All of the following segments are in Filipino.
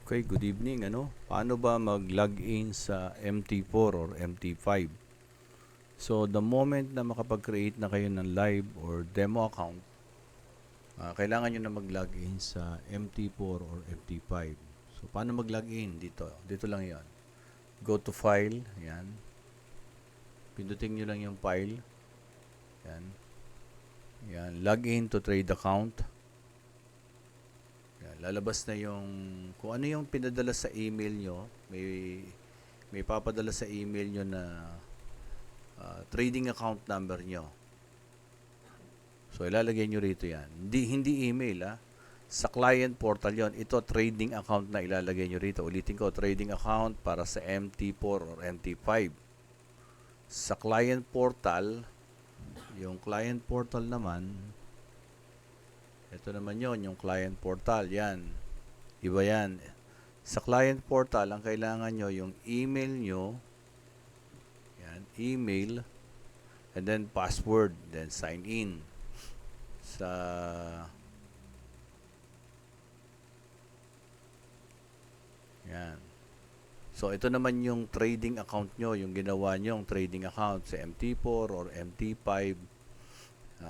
Okay, good evening. Paano ba mag-login sa MT4 or MT5? So, the moment na makapag-create na kayo ng live or demo account, kailangan nyo na mag-login sa MT4 or MT5. So, paano mag-login? Dito. Dito lang yon. Go to File. Yan. Pindutin nyo lang yung file. Yan. Yan. Login to trade account. Yan. Lalabas na yung kung ano yung pinadala sa email nyo. May papadala sa email nyo na trading account number nyo. So, ilalagay nyo rito yan. Hindi email, sa client portal yon. Ito, trading account na ilalagay nyo rito. Ulitin ko, trading account para sa MT4 or MT5. Sa client portal, yung client portal naman, ito naman yon, yung client portal. Yan. Iba yan. Sa client portal, ang kailangan nyo, yung email nyo, yan, email, and then password, then sign in. Sa yan. So, ito naman yung trading account nyo, yung ginawa nyo, yung trading account sa MT4 or MT5.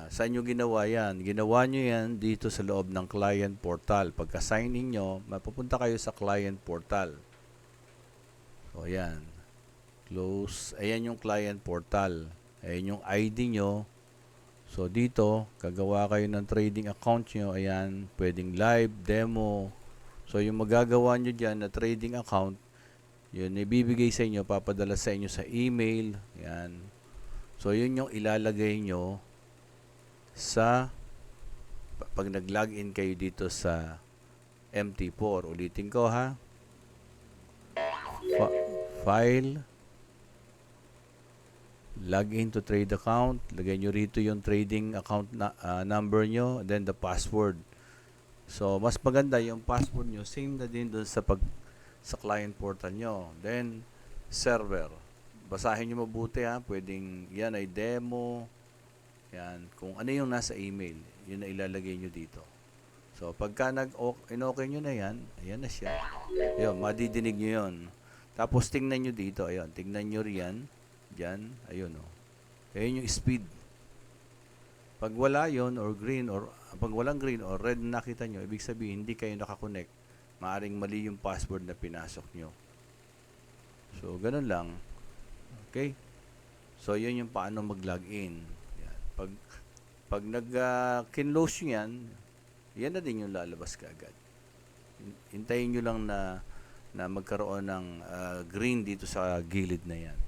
Saan nyo ginawa yan? Ginawa nyo yan dito sa loob ng client portal. Pagka sign in nyo, mapupunta kayo sa client portal. So, yan. Close. Ayan yung client portal. Ayan yung ID nyo. So, dito, gagawa kayo ng trading account nyo. Ayan, pwedeng live, demo. So, yung magagawa nyo dyan na trading account, yun, ibibigay sa inyo, papadala sa inyo sa email. Ayan. So, yun yung ilalagay nyo sa pag nag-login kayo dito sa MT4. Ulitin ko, ha. File, login to trade account. Lagay nyo rito yung trading account number nyo, then the password. So, mas maganda yung password nyo, same na din doon sa client portal nyo. Then, server. Basahin nyo mabuti, ha. Pwedeng, yan ay demo. Yan. Kung ano yung nasa email, yun na ilalagay nyo dito. So, pagka in-okay nyo na yan, ayan na siya. Ayun, madidinig nyo yun. Tapos, tingnan nyo dito. Ayun, tingnan nyo riyan. Diyan. Ayun, oh. Ayun yung speed. Pag wala yon or green, or pag walang green or red na nakita nyo, ibig sabihin, hindi kayo nakakonect. Maaring mali yung password na pinasok nyo. So, ganun lang. Okay? So, yun yung paano mag-login. Yan. Pag nag-kinlose nyo yan, yan na din yung lalabas kaagad. Hintayin nyo lang na magkaroon ng green dito sa gilid na yan.